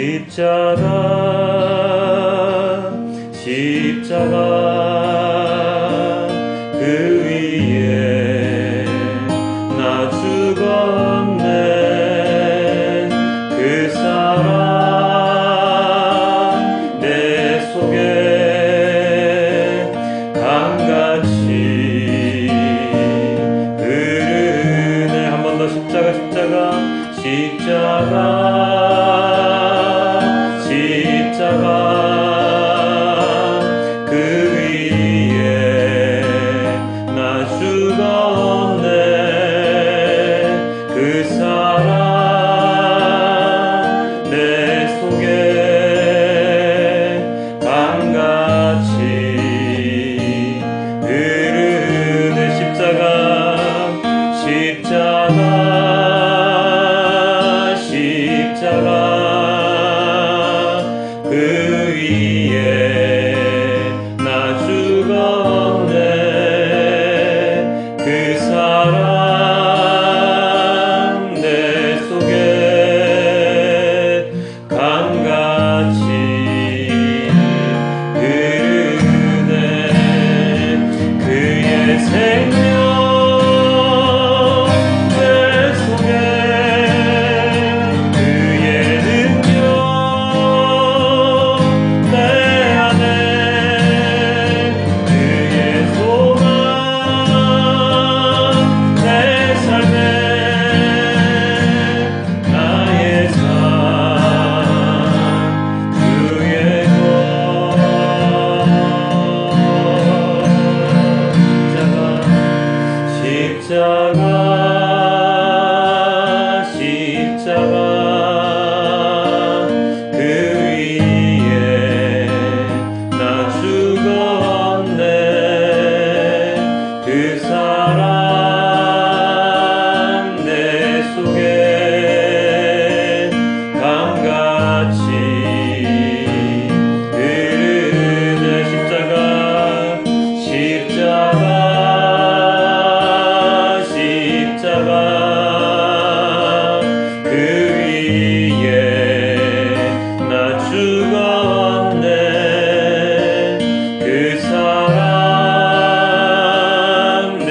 십자가 그 위에 나 죽었네. 그 사랑 내 속에 강같이 흐르네. 한 번 더 십자가 그 위에 나 죽었네. 그 사랑 내 속에 강같이 흐르네. 십자가 그 위에 나 죽었네. 그 사랑 내 속에 강같이 흐르네. 그의 생명 십자가 그 위에 나 죽었네. 그 사랑 내 속에 강같이 흐르네. 십자가 그 위에 나 죽었네. 그 사랑 내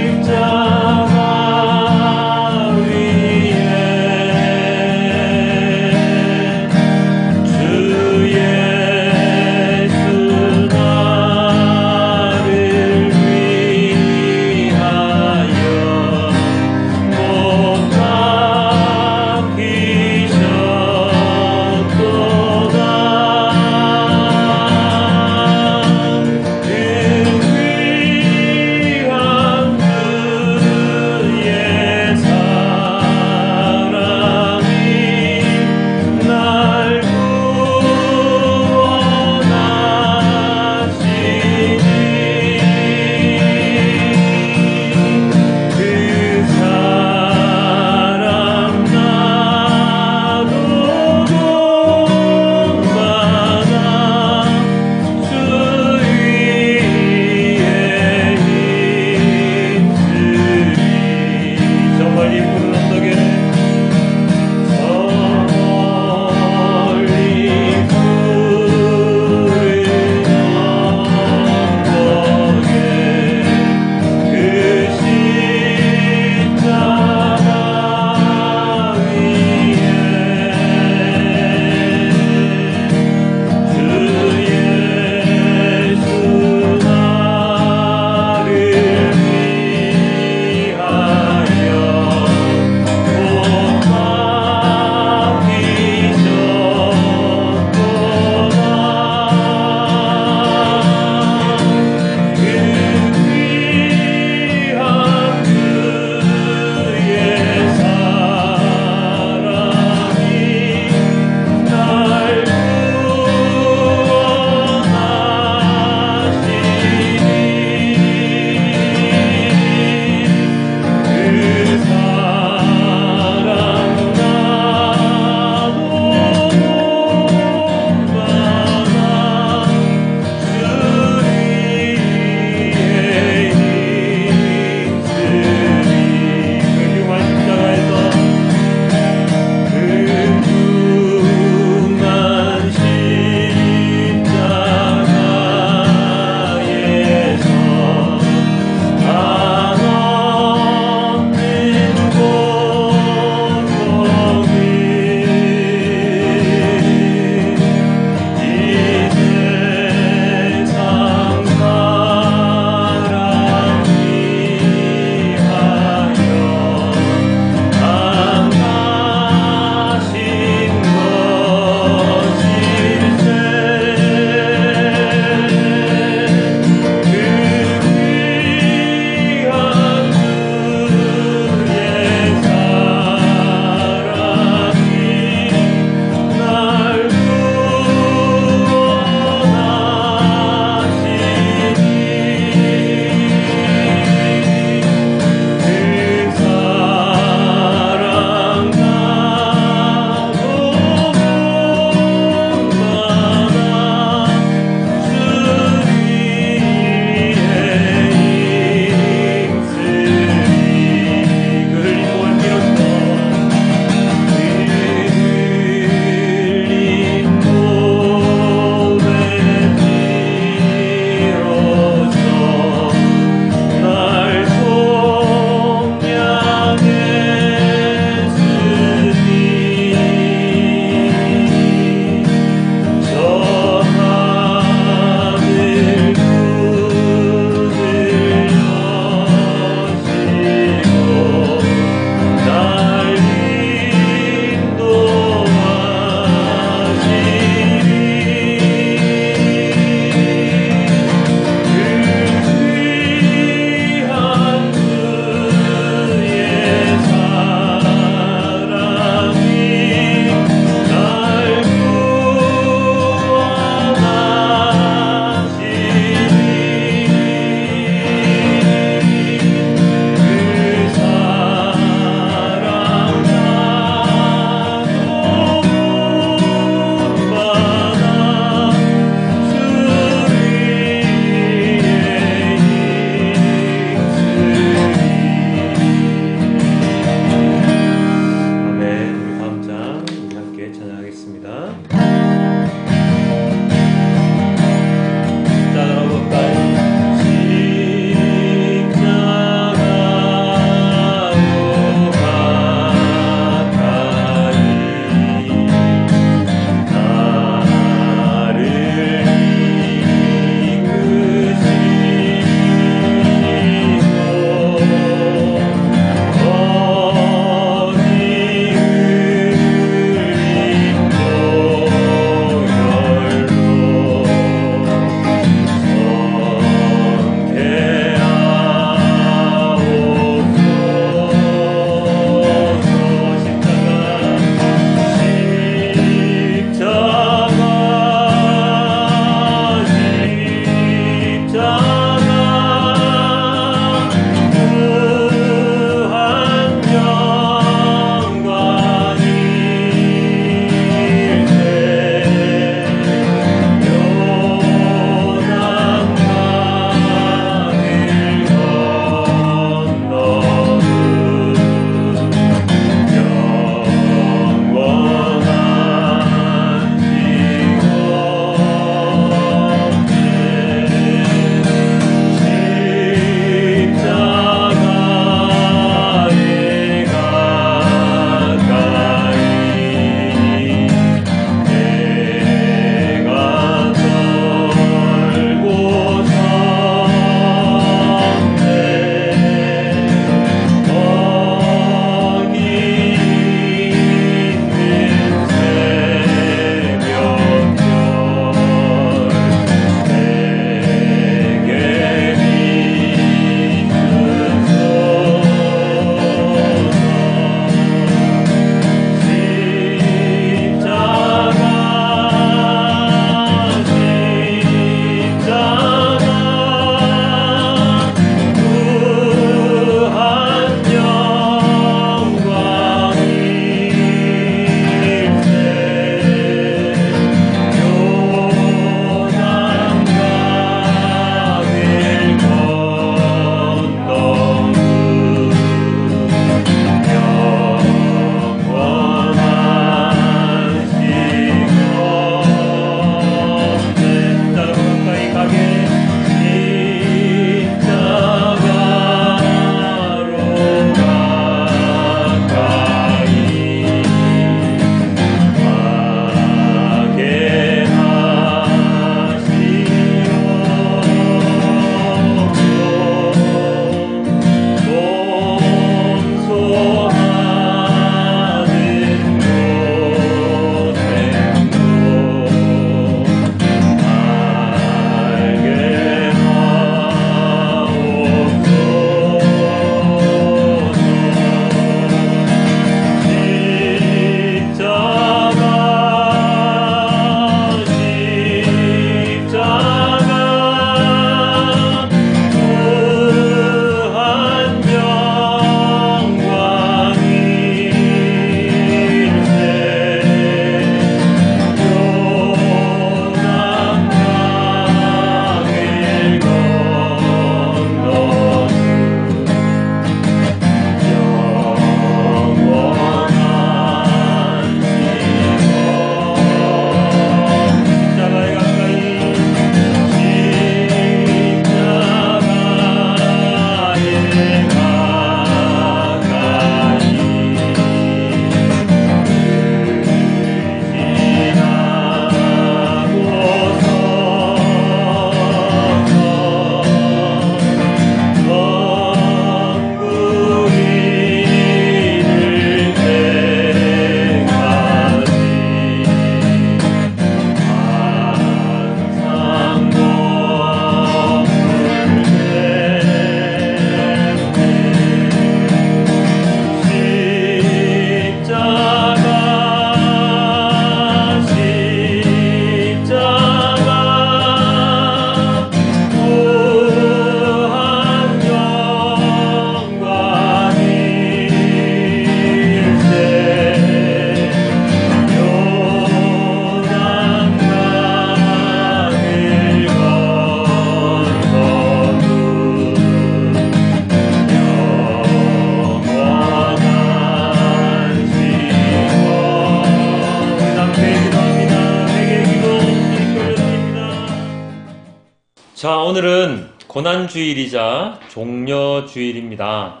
자, 오늘은 고난주일이자 종려주일입니다.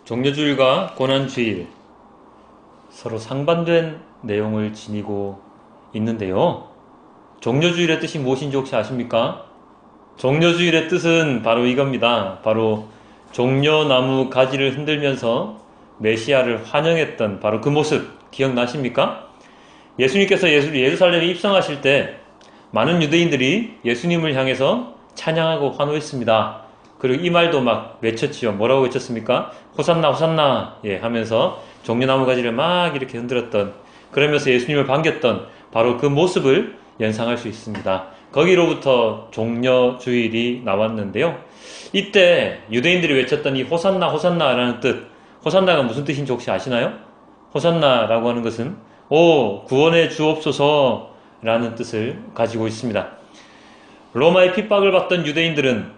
종려주일과 고난주일 서로 상반된 내용을 지니고 있는데요. 종려주일의 뜻이 무엇인지 혹시 아십니까? 종려주일의 뜻은 바로 이겁니다. 바로 종려나무 가지를 흔들면서 메시아를 환영했던 바로 그 모습 기억나십니까? 예수님께서 예루살렘에 입성하실 때 많은 유대인들이 예수님을 향해서 찬양하고 환호했습니다. 그리고 이 말도 막 외쳤지요. 뭐라고 외쳤습니까? 호산나 호산나 하면서 종려나무 가지를 막 이렇게 흔들었던, 그러면서 예수님을 반겼던 바로 그 모습을 연상할 수 있습니다. 거기로부터 종려주일이 나왔는데요. 이때 유대인들이 외쳤던 이 호산나 호산나라는 뜻, 호산나가 무슨 뜻인지 혹시 아시나요? 호산나라고 하는 것은 오 구원해 주옵소서 라는 뜻을 가지고 있습니다. 로마의 핍박을 받던 유대인들은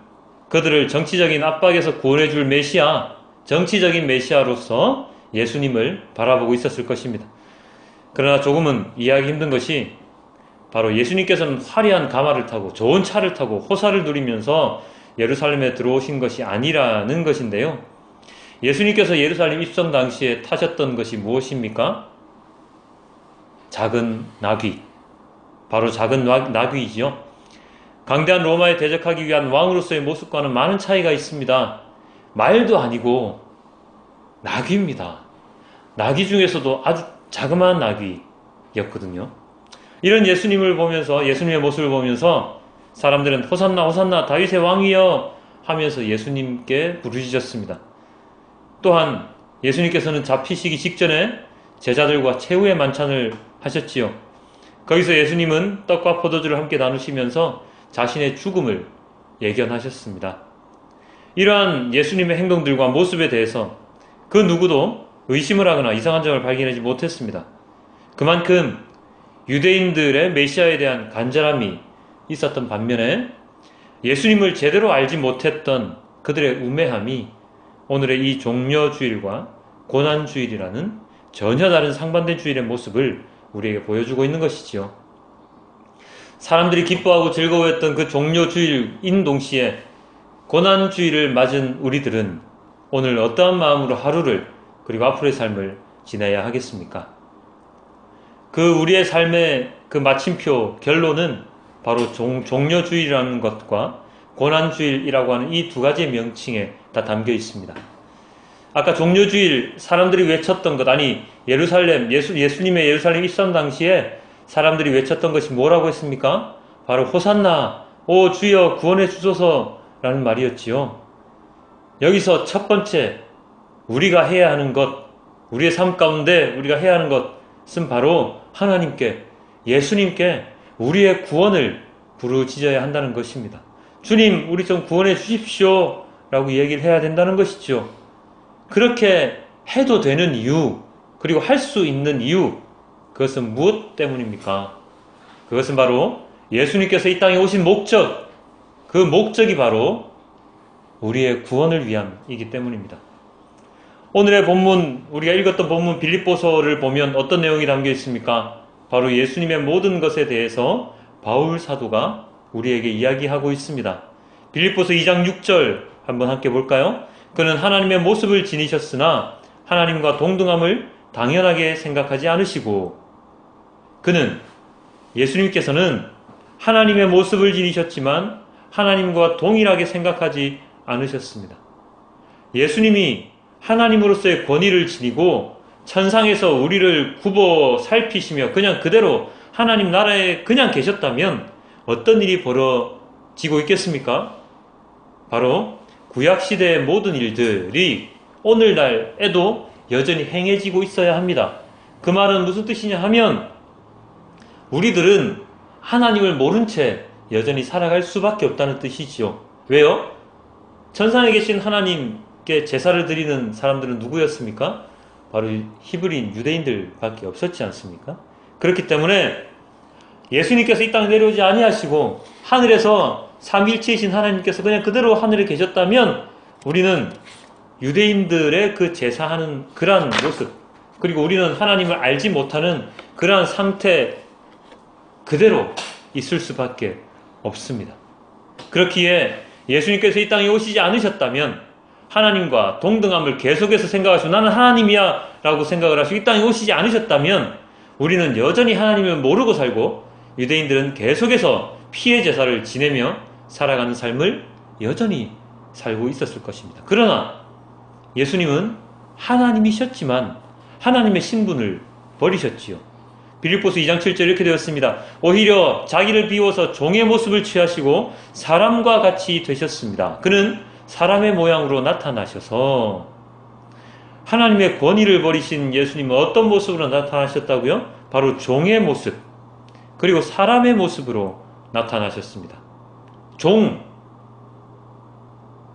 그들을 정치적인 압박에서 구원해 줄 메시아, 정치적인 메시아로서 예수님을 바라보고 있었을 것입니다. 그러나 조금은 이해하기 힘든 것이 바로 예수님께서는 화려한 가마를 타고 좋은 차를 타고 호사를 누리면서 예루살렘에 들어오신 것이 아니라는 것인데요. 예수님께서 예루살렘 입성 당시에 타셨던 것이 무엇입니까? 작은 나귀, 바로 작은 나귀이지요. 강대한 로마에 대적하기 위한 왕으로서의 모습과는 많은 차이가 있습니다. 말도 아니고 나귀입니다. 나귀 중에서도 아주 자그마한 나귀였거든요. 이런 예수님을 보면서, 예수님의 모습을 보면서 사람들은 호산나 호산나 다윗의 왕이여 하면서 예수님께 부르짖었습니다. 또한 예수님께서는 잡히시기 직전에 제자들과 최후의 만찬을 하셨지요. 거기서 예수님은 떡과 포도주를 함께 나누시면서 자신의 죽음을 예견하셨습니다. 이러한 예수님의 행동들과 모습에 대해서 그 누구도 의심을 하거나 이상한 점을 발견하지 못했습니다. 그만큼 유대인들의 메시아에 대한 간절함이 있었던 반면에 예수님을 제대로 알지 못했던 그들의 우매함이 오늘의 이 종려주일과 고난주일이라는 전혀 다른 상반된 주일의 모습을 우리에게 보여주고 있는 것이지요. 사람들이 기뻐하고 즐거워했던 그 종려주일인 동시에 고난주일을 맞은 우리들은 오늘 어떠한 마음으로 하루를 그리고 앞으로의 삶을 지내야 하겠습니까? 그 우리의 삶의 그 마침표 결론은 바로 종려주일이라는 것과 고난주일이라고 하는 이 두 가지의 명칭에 다 담겨 있습니다. 아까 종려주일 사람들이 외쳤던 것, 아니 예수님의 예루살렘 입성 당시에 사람들이 외쳤던 것이 뭐라고 했습니까? 바로 호산나, 오 주여 구원해 주소서 라는 말이었지요. 여기서 첫 번째 우리가 해야 하는 것, 우리의 삶 가운데 우리가 해야 하는 것은 바로 하나님께, 예수님께 우리의 구원을 부르짖어야 한다는 것입니다. 주님 우리 좀 구원해 주십시오 라고 얘기를 해야 된다는 것이죠. 그렇게 해도 되는 이유, 그리고 할 수 있는 이유, 그것은 무엇 때문입니까? 그것은 바로 예수님께서 이 땅에 오신 목적, 그 목적이 바로 우리의 구원을 위함이기 때문입니다. 오늘의 본문, 우리가 읽었던 본문 빌립보서를 보면 어떤 내용이 담겨 있습니까? 바로 예수님의 모든 것에 대해서 바울 사도가 우리에게 이야기하고 있습니다. 빌립보서 2장 6절 한번 함께 볼까요? 그는 하나님의 모습을 지니셨으나 하나님과 동등함을 당연하게 생각하지 않으시고, 그는, 예수님께서는 하나님의 모습을 지니셨지만 하나님과 동일하게 생각하지 않으셨습니다. 예수님이 하나님으로서의 권위를 지니고 천상에서 우리를 굽어 살피시며 그냥 그대로 하나님 나라에 그냥 계셨다면 어떤 일이 벌어지고 있겠습니까? 바로 구약시대의 모든 일들이 오늘날에도 여전히 행해지고 있어야 합니다. 그 말은 무슨 뜻이냐 하면 우리들은 하나님을 모른 채 여전히 살아갈 수밖에 없다는 뜻이지요. 왜요? 천상에 계신 하나님께 제사를 드리는 사람들은 누구였습니까? 바로 히브리인 유대인들밖에 없었지 않습니까? 그렇기 때문에 예수님께서 이 땅에 내려오지 아니하시고 하늘에서 삼위일체이신 하나님께서 그냥 그대로 하늘에 계셨다면 우리는 유대인들의 그 제사하는 그러한 모습, 그리고 우리는 하나님을 알지 못하는 그러한 상태 그대로 있을 수밖에 없습니다. 그렇기에 예수님께서 이 땅에 오시지 않으셨다면 하나님과 동등함을 계속해서 생각하시고 나는 하나님이야 라고 생각을 하시고 이 땅에 오시지 않으셨다면 우리는 여전히 하나님을 모르고 살고 유대인들은 계속해서 피해 제사를 지내며 살아가는 삶을 여전히 살고 있었을 것입니다. 그러나 예수님은 하나님이셨지만 하나님의 신분을 버리셨지요. 빌립보서 2장 7절 이렇게 되었습니다. 오히려 자기를 비워서 종의 모습을 취하시고 사람과 같이 되셨습니다. 그는 사람의 모양으로 나타나셔서 하나님의 권위를 버리신 예수님은 어떤 모습으로 나타나셨다고요? 바로 종의 모습 그리고 사람의 모습으로 나타나셨습니다. 종,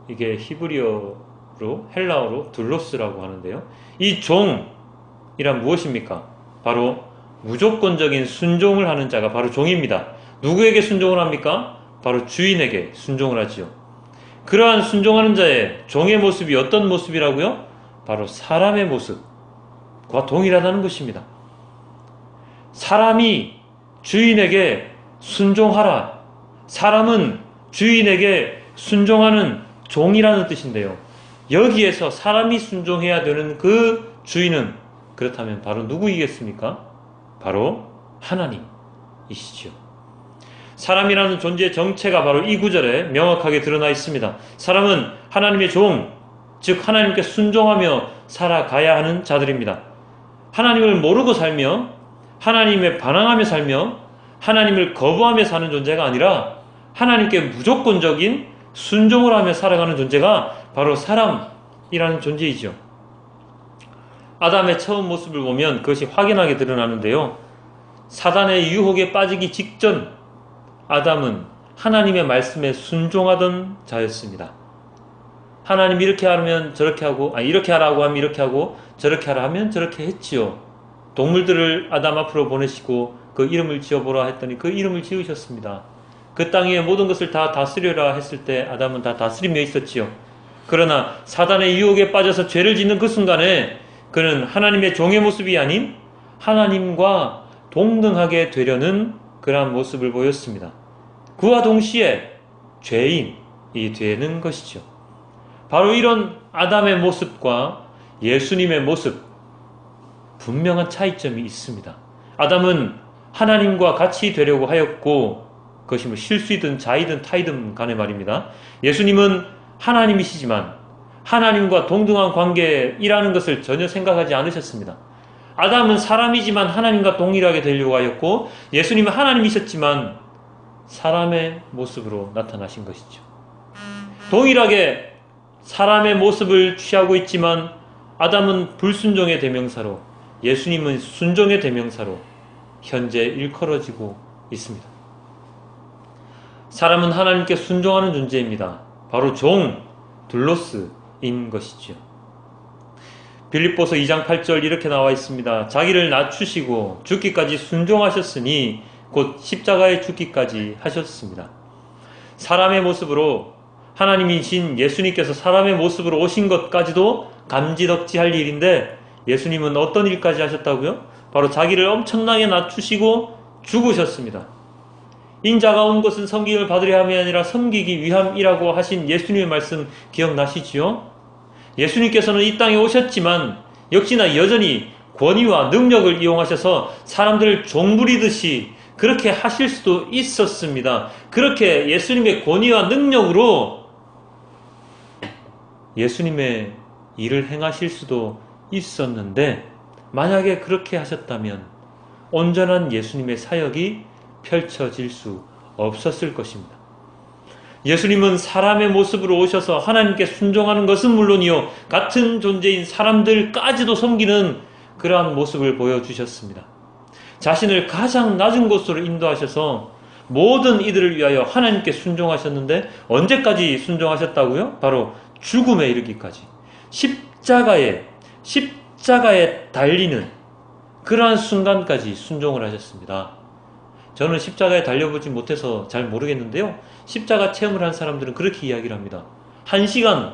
이게 히브리어로 헬라어로 둘로스라고 하는데요. 이 종이란 무엇입니까? 바로 무조건적인 순종을 하는 자가 바로 종입니다. 누구에게 순종을 합니까? 바로 주인에게 순종을 하지요. 그러한 순종하는 자의 종의 모습이 어떤 모습이라고요? 바로 사람의 모습과 동일하다는 것입니다. 사람이 주인에게 순종하라. 사람은 주인에게 순종하는 종이라는 뜻인데요. 여기에서 사람이 순종해야 되는 그 주인은 그렇다면 바로 누구이겠습니까? 바로 하나님이시죠. 사람이라는 존재의 정체가 바로 이 구절에 명확하게 드러나 있습니다. 사람은 하나님의 종, 즉 하나님께 순종하며 살아가야 하는 자들입니다. 하나님을 모르고 살며 하나님에 반항하며 살며 하나님을 거부하며 사는 존재가 아니라 하나님께 무조건적인 순종을 하며 살아가는 존재가 바로 사람이라는 존재이죠. 아담의 처음 모습을 보면 그것이 확연하게 드러나는데요. 사단의 유혹에 빠지기 직전 아담은 하나님의 말씀에 순종하던 자였습니다. 하나님 이렇게 하면 저렇게 하고, 이렇게 하라고 하면 이렇게 하고, 저렇게 하라 하면 저렇게 했지요. 동물들을 아담 앞으로 보내시고 그 이름을 지어보라 했더니 그 이름을 지으셨습니다. 그 땅의 모든 것을 다 다스려라 했을 때 아담은 다 다스리며 있었지요. 그러나 사단의 유혹에 빠져서 죄를 짓는 그 순간에 그는 하나님의 종의 모습이 아닌 하나님과 동등하게 되려는 그러한 모습을 보였습니다. 그와 동시에 죄인이 되는 것이죠. 바로 이런 아담의 모습과 예수님의 모습, 분명한 차이점이 있습니다. 아담은 하나님과 같이 되려고 하였고 그것이 뭐 실수이든 자이든 타이든 간에 말입니다. 예수님은 하나님이시지만 하나님과 동등한 관계이라는 것을 전혀 생각하지 않으셨습니다. 아담은 사람이지만 하나님과 동일하게 되려고 하였고 예수님은 하나님이셨지만 사람의 모습으로 나타나신 것이죠. 동일하게 사람의 모습을 취하고 있지만 아담은 불순종의 대명사로 예수님은 순종의 대명사로 현재 일컬어지고 있습니다. 사람은 하나님께 순종하는 존재입니다. 바로 종, 둘로스인 것이죠. 빌립보서 2장 8절 이렇게 나와 있습니다. 자기를 낮추시고 죽기까지 순종하셨으니 곧 십자가에 죽기까지 하셨습니다. 사람의 모습으로 하나님이신 예수님께서 사람의 모습으로 오신 것까지도 감지덕지할 일인데 예수님은 어떤 일까지 하셨다고요? 바로 자기를 엄청나게 낮추시고 죽으셨습니다. 인자가 온 것은 섬김을 받으려 함이 아니라 섬기기 위함이라고 하신 예수님의 말씀 기억나시지요? 예수님께서는 이 땅에 오셨지만 역시나 여전히 권위와 능력을 이용하셔서 사람들을 종부리듯이 그렇게 하실 수도 있었습니다. 그렇게 예수님의 권위와 능력으로 예수님의 일을 행하실 수도 있었는데 만약에 그렇게 하셨다면 온전한 예수님의 사역이 펼쳐질 수 없었을 것입니다. 예수님은 사람의 모습으로 오셔서 하나님께 순종하는 것은 물론이요 같은 존재인 사람들까지도 섬기는 그러한 모습을 보여주셨습니다. 자신을 가장 낮은 곳으로 인도하셔서 모든 이들을 위하여 하나님께 순종하셨는데 언제까지 순종하셨다고요? 바로 죽음에 이르기까지 십자가에 달리는 그러한 순간까지 순종을 하셨습니다. 저는 십자가에 달려보지 못해서 잘 모르겠는데요. 십자가 체험을 한 사람들은 그렇게 이야기를 합니다. 1시간,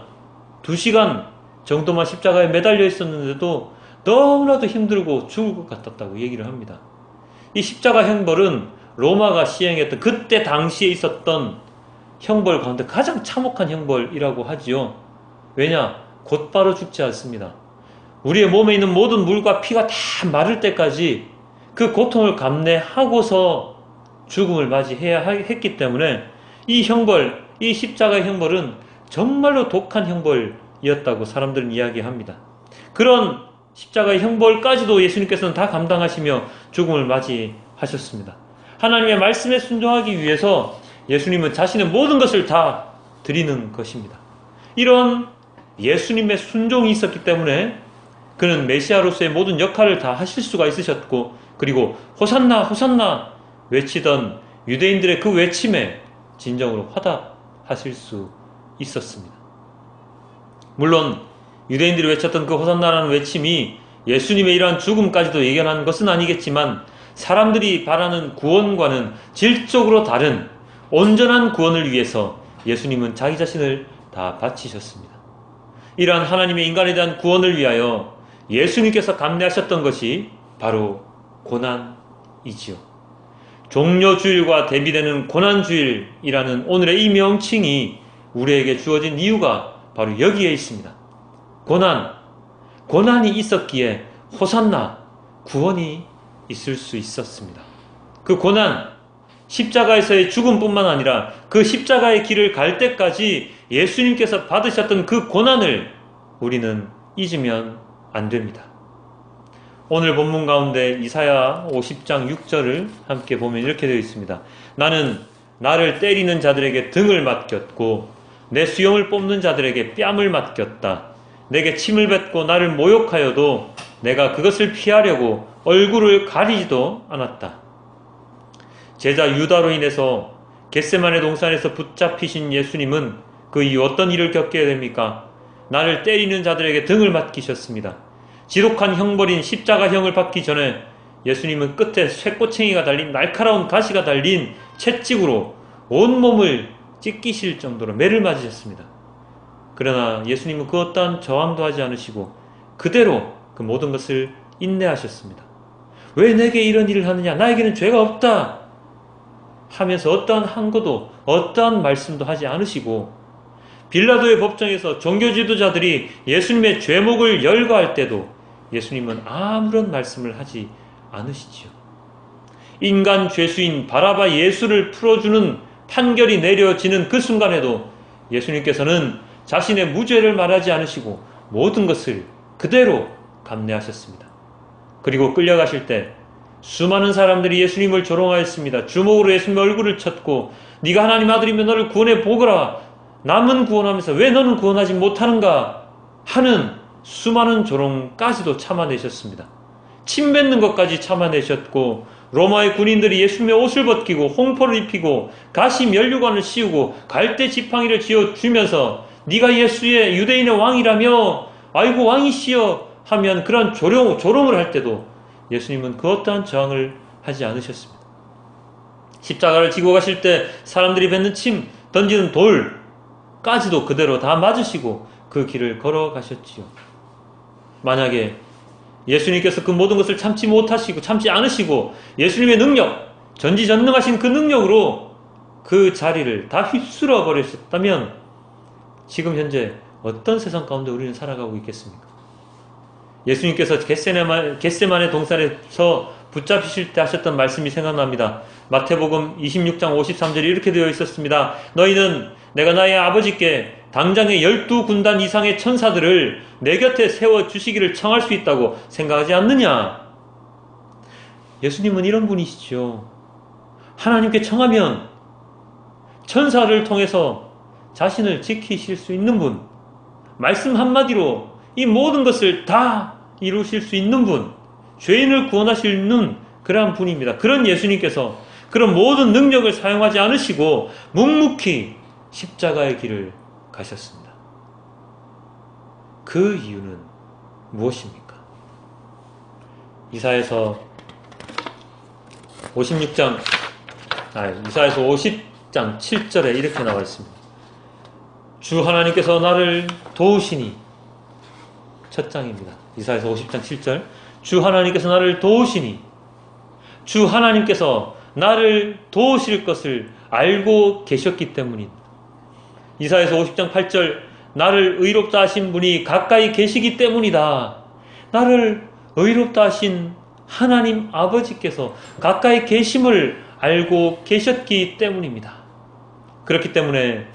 2시간 정도만 십자가에 매달려 있었는데도 너무나도 힘들고 죽을 것 같았다고 얘기를 합니다. 이 십자가 형벌은 로마가 시행했던 그때 당시에 있었던 형벌 가운데 가장 참혹한 형벌이라고 하지요. 왜냐? 곧바로 죽지 않습니다. 우리의 몸에 있는 모든 물과 피가 다 마를 때까지 그 고통을 감내하고서 죽음을 맞이해야 했기 때문에 이 형벌, 이 십자가의 형벌은 정말로 독한 형벌이었다고 사람들은 이야기합니다. 그런 십자가의 형벌까지도 예수님께서는 다 감당하시며 죽음을 맞이하셨습니다. 하나님의 말씀에 순종하기 위해서 예수님은 자신의 모든 것을 다 드리는 것입니다. 이런 예수님의 순종이 있었기 때문에 그는 메시아로서의 모든 역할을 다 하실 수가 있으셨고, 그리고 호산나 호산나 외치던 유대인들의 그 외침에 진정으로 화답하실 수 있었습니다. 물론 유대인들이 외쳤던 그 호산나라는 외침이 예수님의 이러한 죽음까지도 예견한 것은 아니겠지만, 사람들이 바라는 구원과는 질적으로 다른 온전한 구원을 위해서 예수님은 자기 자신을 다 바치셨습니다. 이러한 하나님의 인간에 대한 구원을 위하여 예수님께서 감내하셨던 것이 바로 고난이지요. 종려주일과 대비되는 고난주일이라는 오늘의 이 명칭이 우리에게 주어진 이유가 바로 여기에 있습니다. 고난이 있었기에 호산나, 구원이 있을 수 있었습니다. 그 고난, 십자가에서의 죽음뿐만 아니라 그 십자가의 길을 갈 때까지 예수님께서 받으셨던 그 고난을 우리는 잊으면 안 됩니다. 오늘 본문 가운데 이사야 50장 6절을 함께 보면 이렇게 되어 있습니다. 나는 나를 때리는 자들에게 등을 맡겼고 내 수염을 뽑는 자들에게 뺨을 맡겼다. 내게 침을 뱉고 나를 모욕하여도 내가 그것을 피하려고 얼굴을 가리지도 않았다. 제자 유다로 인해서 겟세마네 동산에서 붙잡히신 예수님은 그 이후 어떤 일을 겪게 됩니까? 나를 때리는 자들에게 등을 맡기셨습니다. 지독한 형벌인 십자가형을 받기 전에 예수님은 끝에 쇠꼬챙이가 달린 날카로운 가시가 달린 채찍으로 온몸을 찢기실 정도로 매를 맞으셨습니다. 그러나 예수님은 그 어떠한 저항도 하지 않으시고 그대로 그 모든 것을 인내하셨습니다. 왜 내게 이런 일을 하느냐? 나에게는 죄가 없다 하면서 어떠한 항거도 어떠한 말씀도 하지 않으시고, 빌라도의 법정에서 종교 지도자들이 예수님의 죄목을 열거할 때도 예수님은 아무런 말씀을 하지 않으시지요. 인간 죄수인 바라바 예수를 풀어주는 판결이 내려지는 그 순간에도 예수님께서는 자신의 무죄를 말하지 않으시고 모든 것을 그대로 감내하셨습니다. 그리고 끌려가실 때 수많은 사람들이 예수님을 조롱하였습니다. 주먹으로 예수님의 얼굴을 쳤고 네가 하나님 아들이면 너를 구원해 보거라. 남은 구원하면서 왜 너는 구원하지 못하는가 하는 수많은 조롱까지도 참아내셨습니다. 침 뱉는 것까지 참아내셨고, 로마의 군인들이 예수님의 옷을 벗기고 홍포를 입히고 가시 면류관을 씌우고 갈대 지팡이를 쥐어주면서 네가 예수의 유대인의 왕이라며 아이고 왕이시여 하면 그런 조롱을 할 때도 예수님은 그 어떠한 저항을 하지 않으셨습니다. 십자가를 지고 가실 때 사람들이 뱉는 침, 던지는 돌까지도 그대로 다 맞으시고 그 길을 걸어가셨지요. 만약에 예수님께서 그 모든 것을 참지 못하시고 참지 않으시고 예수님의 능력, 전지전능하신 그 능력으로 그 자리를 다 휩쓸어 버리셨다면 지금 현재 어떤 세상 가운데 우리는 살아가고 있겠습니까? 예수님께서 겟세마네 동산에서 붙잡히실 때 하셨던 말씀이 생각납니다. 마태복음 26장 53절에 이렇게 되어 있었습니다. 너희는 내가 나의 아버지께 당장의 12군단 이상의 천사들을 내 곁에 세워주시기를 청할 수 있다고 생각하지 않느냐? 예수님은 이런 분이시죠. 하나님께 청하면 천사를 통해서 자신을 지키실 수 있는 분, 말씀 한마디로 이 모든 것을 다 이루실 수 있는 분, 죄인을 구원하시는 그러한 분입니다. 그런 예수님께서 그런 모든 능력을 사용하지 않으시고 묵묵히 십자가의 길을 가셨습니다. 그 이유는 무엇입니까? 이사야서 50장 7절에 이렇게 나와 있습니다. 주 하나님께서 나를 도우시니, 첫 장입니다. 이사야서 50장 7절. 주 하나님께서 나를 도우시니, 주 하나님께서 나를 도우실 것을 알고 계셨기 때문입니다. 이사야서 50장 8절 나를 의롭다 하신 분이 가까이 계시기 때문이다. 나를 의롭다 하신 하나님 아버지께서 가까이 계심을 알고 계셨기 때문입니다. 그렇기 때문에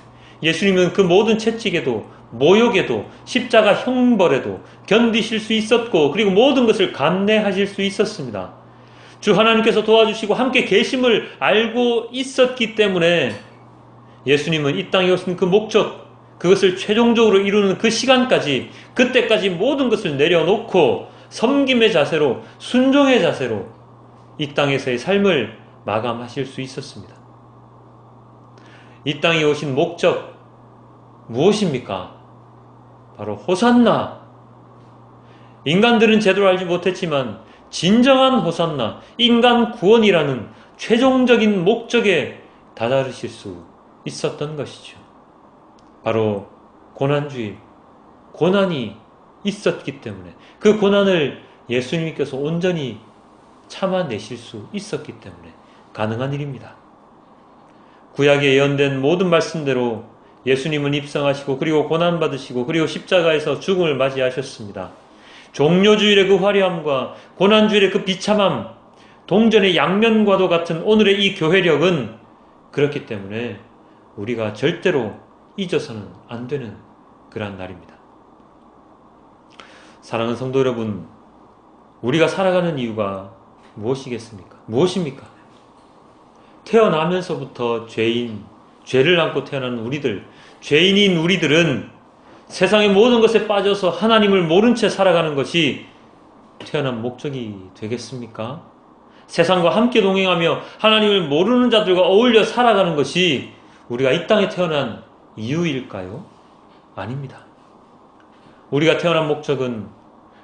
예수님은 그 모든 채찍에도 모욕에도 십자가 형벌에도 견디실 수 있었고 그리고 모든 것을 감내하실 수 있었습니다. 주 하나님께서 도와주시고 함께 계심을 알고 있었기 때문에 예수님은 이 땅에 오신 그 목적, 그것을 최종적으로 이루는 그 시간까지, 그때까지 모든 것을 내려놓고 섬김의 자세로, 순종의 자세로 이 땅에서의 삶을 마감하실 수 있었습니다. 이 땅에 오신 목적 무엇입니까? 바로 호산나. 인간들은 제대로 알지 못했지만 진정한 호산나, 인간 구원이라는 최종적인 목적에 다다르실 수 있었던 것이죠. 바로 고난주의, 고난이 있었기 때문에 그 고난을 예수님께서 온전히 참아내실 수 있었기 때문에 가능한 일입니다. 구약에 예언된 모든 말씀대로 예수님은 입성하시고 그리고 고난받으시고 그리고 십자가에서 죽음을 맞이하셨습니다. 종료주일의 그 화려함과 고난주일의 그 비참함, 동전의 양면과도 같은 오늘의 이 교회력은 그렇기 때문에 우리가 절대로 잊어서는 안 되는 그러한 날입니다. 사랑하는 성도 여러분, 우리가 살아가는 이유가 무엇이겠습니까? 무엇입니까? 태어나면서부터 죄를 안고 태어난 우리들, 죄인인 우리들은 세상의 모든 것에 빠져서 하나님을 모른 채 살아가는 것이 태어난 목적이 되겠습니까? 세상과 함께 동행하며 하나님을 모르는 자들과 어울려 살아가는 것이 우리가 이 땅에 태어난 이유일까요? 아닙니다. 우리가 태어난 목적은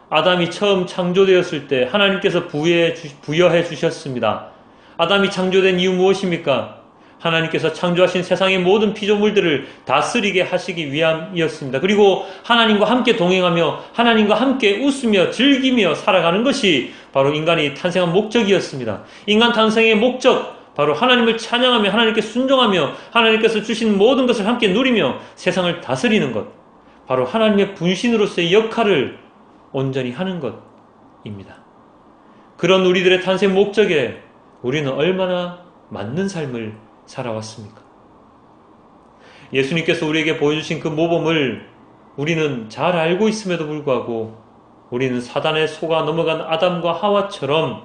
아담이 처음 창조되었을 때 하나님께서 부여해 주셨습니다. 아담이 창조된 이유 무엇입니까? 하나님께서 창조하신 세상의 모든 피조물들을 다스리게 하시기 위함이었습니다. 그리고 하나님과 함께 동행하며 하나님과 함께 웃으며 즐기며 살아가는 것이 바로 인간이 탄생한 목적이었습니다. 인간 탄생의 목적, 바로 하나님을 찬양하며 하나님께 순종하며 하나님께서 주신 모든 것을 함께 누리며 세상을 다스리는 것, 바로 하나님의 분신으로서의 역할을 온전히 하는 것입니다. 그런 우리들의 탄생 목적에 우리는 얼마나 맞는 삶을 살아왔습니까? 예수님께서 우리에게 보여주신 그 모범을 우리는 잘 알고 있음에도 불구하고 우리는 사단의 속아 넘어간 아담과 하와처럼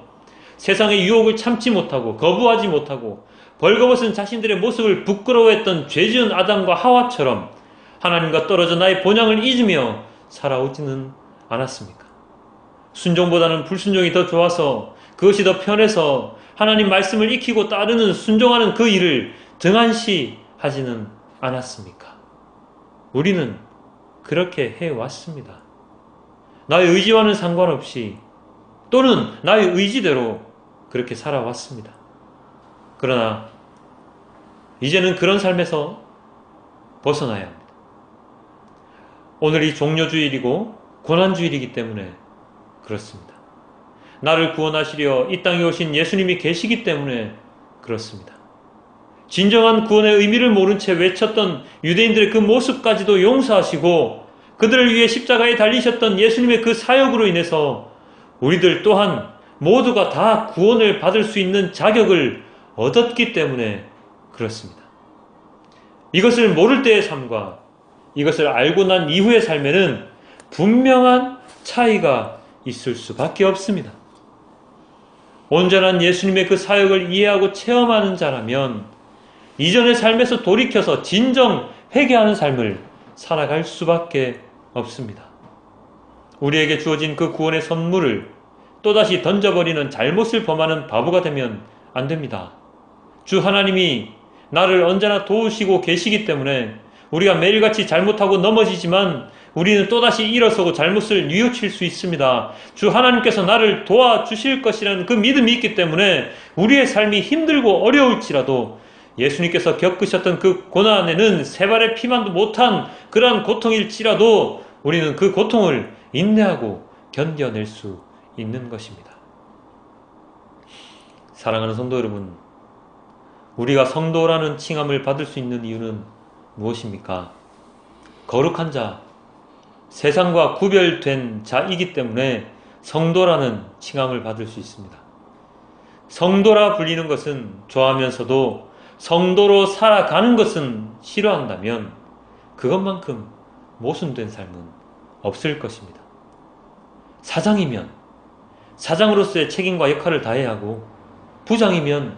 세상의 유혹을 참지 못하고 거부하지 못하고 벌거벗은 자신들의 모습을 부끄러워했던 죄지은 아담과 하와처럼 하나님과 떨어져 나의 본향을 잊으며 살아오지는 않았습니까? 순종보다는 불순종이 더 좋아서, 그것이 더 편해서 하나님 말씀을 익히고 따르는, 순종하는 그 일을 등한시 하지는 않았습니까? 우리는 그렇게 해왔습니다. 나의 의지와는 상관없이 또는 나의 의지대로 그렇게 살아왔습니다. 그러나 이제는 그런 삶에서 벗어나야 합니다. 오늘이 종료주일이고 고난주일이기 때문에 그렇습니다. 나를 구원하시려 이 땅에 오신 예수님이 계시기 때문에 그렇습니다. 진정한 구원의 의미를 모른 채 외쳤던 유대인들의 그 모습까지도 용서하시고 그들을 위해 십자가에 달리셨던 예수님의 그 사역으로 인해서 우리들 또한 모두가 다 구원을 받을 수 있는 자격을 얻었기 때문에 그렇습니다. 이것을 모를 때의 삶과 이것을 알고 난 이후의 삶에는 분명한 차이가 있을 수밖에 없습니다. 온전한 예수님의 그 사역을 이해하고 체험하는 자라면 이전의 삶에서 돌이켜서 진정 회개하는 삶을 살아갈 수밖에 없습니다. 우리에게 주어진 그 구원의 선물을 또다시 던져버리는 잘못을 범하는 바보가 되면 안 됩니다. 주 하나님이 나를 언제나 도우시고 계시기 때문에 우리가 매일같이 잘못하고 넘어지지만 우리는 또다시 일어서고 잘못을 뉘우칠 수 있습니다. 주 하나님께서 나를 도와주실 것이라는 그 믿음이 있기 때문에 우리의 삶이 힘들고 어려울지라도 예수님께서 겪으셨던 그 고난에는 세 발의 피만도 못한 그러한 고통일지라도 우리는 그 고통을 인내하고 견뎌낼 수 있는 것입니다. 사랑하는 성도 여러분, 우리가 성도라는 칭함을 받을 수 있는 이유는 무엇입니까? 거룩한 자, 세상과 구별된 자이기 때문에 성도라는 칭함을 받을 수 있습니다. 성도라 불리는 것은 좋아하면서도 성도로 살아가는 것은 싫어한다면 그것만큼 모순된 삶은 없을 것입니다. 사장이면 사장으로서의 책임과 역할을 다해야 하고, 부장이면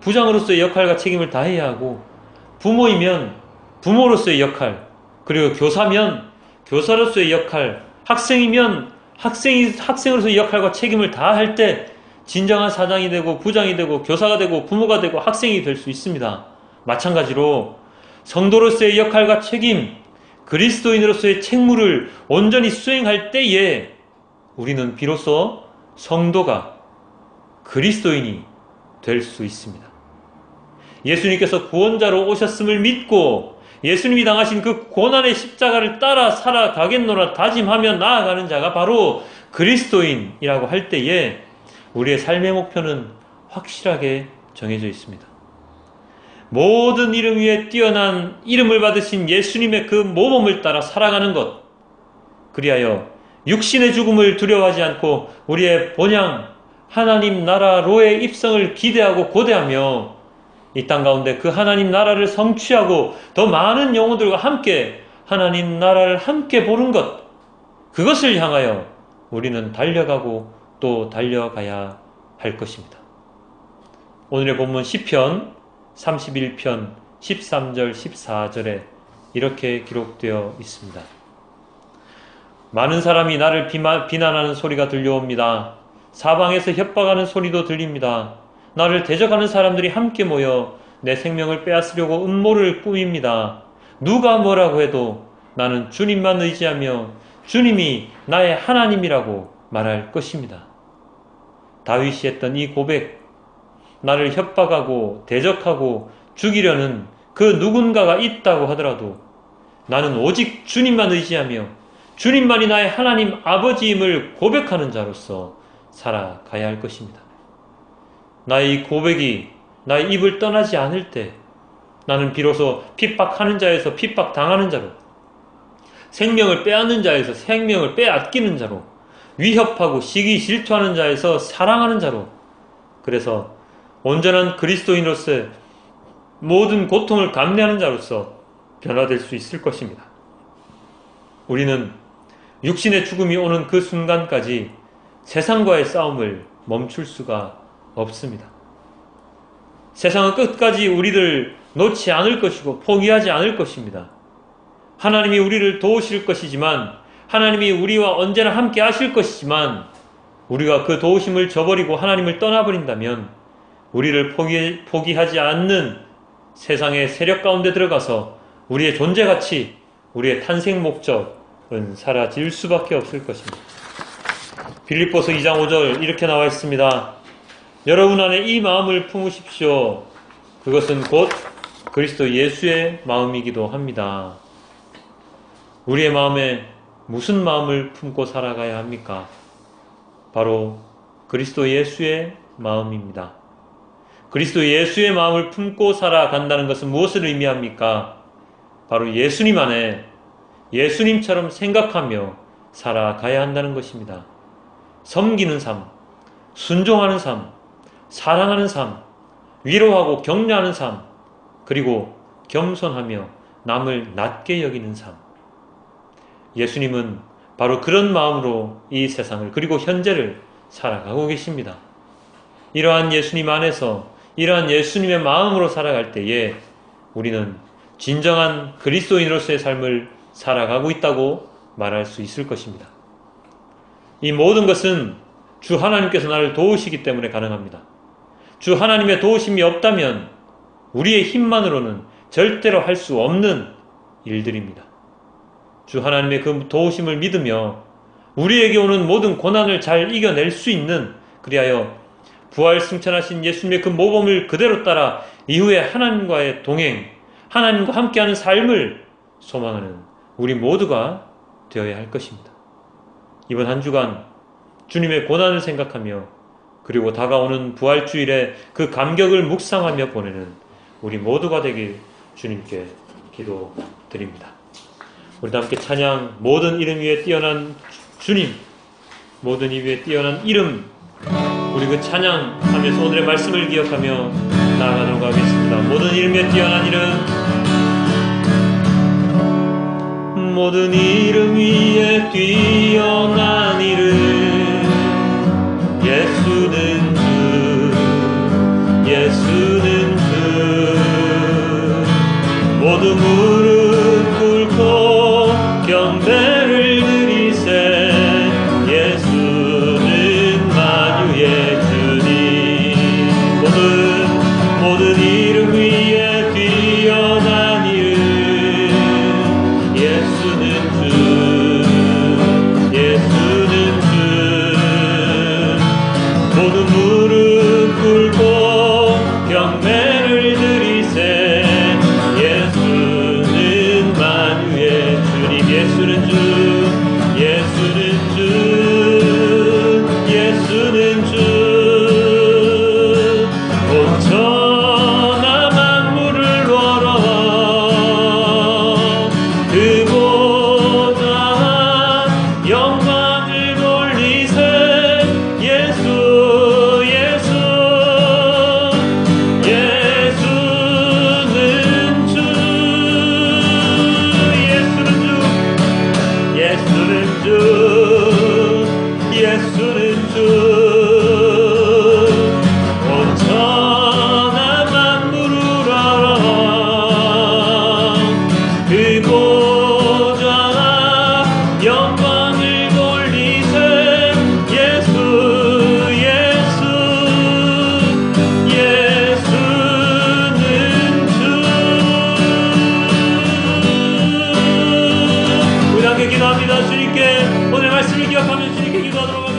부장으로서의 역할과 책임을 다해야 하고, 부모이면 부모로서의 역할, 그리고 교사면 교사로서의 역할, 학생이면 학생으로서의 역할과 책임을 다할 때 진정한 사장이 되고 부장이 되고 교사가 되고 부모가 되고 학생이 될 수 있습니다. 마찬가지로 성도로서의 역할과 책임, 그리스도인으로서의 책무를 온전히 수행할 때에 우리는 비로소 성도가, 그리스도인이 될 수 있습니다. 예수님께서 구원자로 오셨음을 믿고 예수님이 당하신 그 고난의 십자가를 따라 살아가겠노라 다짐하며 나아가는 자가 바로 그리스도인이라고 할 때에 우리의 삶의 목표는 확실하게 정해져 있습니다. 모든 이름 위에 뛰어난 이름을 받으신 예수님의 그 모범을 따라 살아가는 것, 그리하여 육신의 죽음을 두려워하지 않고 우리의 본향 하나님 나라로의 입성을 기대하고 고대하며 이 땅 가운데 그 하나님 나라를 성취하고 더 많은 영혼들과 함께 하나님 나라를 함께 보는 것, 그것을 향하여 우리는 달려가고 또 달려가야 할 것입니다. 오늘의 본문 시편 31편 13절 14절에 이렇게 기록되어 있습니다. 많은 사람이 나를 비난하는 소리가 들려옵니다. 사방에서 협박하는 소리도 들립니다. 나를 대적하는 사람들이 함께 모여 내 생명을 빼앗으려고 음모를 꾸밉니다. 누가 뭐라고 해도 나는 주님만 의지하며 주님이 나의 하나님이라고 말할 것입니다. 다윗이 했던 이 고백, 나를 협박하고 대적하고 죽이려는 그 누군가가 있다고 하더라도 나는 오직 주님만 의지하며 주님만이 나의 하나님 아버지임을 고백하는 자로서 살아가야 할 것입니다. 나의 이 고백이 나의 입을 떠나지 않을 때 나는 비로소 핍박하는 자에서 핍박당하는 자로, 생명을 빼앗는 자에서 생명을 빼앗기는 자로, 위협하고 시기 질투하는 자에서 사랑하는 자로, 그래서 온전한 그리스도인으로서 모든 고통을 감내하는 자로서 변화될 수 있을 것입니다. 우리는 육신의 죽음이 오는 그 순간까지 세상과의 싸움을 멈출 수가 없습니다. 세상은 끝까지 우리를 놓지 않을 것이고 포기하지 않을 것입니다. 하나님이 우리를 도우실 것이지만, 하나님이 우리와 언제나 함께 하실 것이지만, 우리가 그 도우심을 저버리고 하나님을 떠나버린다면 우리를 포기하지 않는 세상의 세력 가운데 들어가서 우리의 존재 가치, 우리의 탄생 목적은 사라질 수밖에 없을 것입니다. 빌립보서 2장 5절 이렇게 나와 있습니다. 여러분 안에 이 마음을 품으십시오. 그것은 곧 그리스도 예수의 마음이기도 합니다. 우리의 마음에 무슨 마음을 품고 살아가야 합니까? 바로 그리스도 예수의 마음입니다. 그리스도 예수의 마음을 품고 살아간다는 것은 무엇을 의미합니까? 바로 예수님 안에 예수님처럼 생각하며 살아가야 한다는 것입니다. 섬기는 삶, 순종하는 삶, 사랑하는 삶, 위로하고 격려하는 삶, 그리고 겸손하며 남을 낮게 여기는 삶. 예수님은 바로 그런 마음으로 이 세상을 그리고 현재를 살아가고 계십니다. 이러한 예수님 안에서 이러한 예수님의 마음으로 살아갈 때에 우리는 진정한 그리스도인으로서의 삶을 살아가고 있다고 말할 수 있을 것입니다. 이 모든 것은 주 하나님께서 나를 도우시기 때문에 가능합니다. 주 하나님의 도우심이 없다면 우리의 힘만으로는 절대로 할 수 없는 일들입니다. 주 하나님의 그 도우심을 믿으며 우리에게 오는 모든 고난을 잘 이겨낼 수 있는, 그리하여 부활 승천하신 예수님의 그 모범을 그대로 따라 이후에 하나님과의 동행, 하나님과 함께하는 삶을 소망하는 우리 모두가 되어야 할 것입니다. 이번 한 주간 주님의 고난을 생각하며 그리고 다가오는 부활주일에 그 감격을 묵상하며 보내는 우리 모두가 되길 주님께 기도드립니다. 우리 함께 찬양, 모든 이름 위에 뛰어난 주님, 모든 이름 위에 뛰어난 이름, 우리 그 찬양하면서 오늘의 말씀을 기억하며 나아가도록 하겠습니다. 모든 이름 위에 뛰어난 이름, 모든 이름 위에 뛰어난 이름, 예수는 주, 예수는 주. 모두 무릎 꿇고 경배를 드리세. 예수는 만유의 주님. 모든 이름 위에 뛰어난 이름, 예수는 주, 예수는 주. 모두 무릎 꿇고 경배를 드리세. 예수는 만유의 주님. 예수는 주, 예수는 주, 예수는 주. 온 천하 만물을 걸어와 그 보좌 영광을 돌리세. 예수, 예수, 예수는 주, 예수는 주, 예수는 주, 예수는 주. 온 천하 만물을 알아 그 보좌 영광을 돌리세. 예수, 예수, 예수는 주. 우리 함께 기도합니다. 주님께 오늘 말씀을 기억하며 주님께 기도하도록 하겠습니다.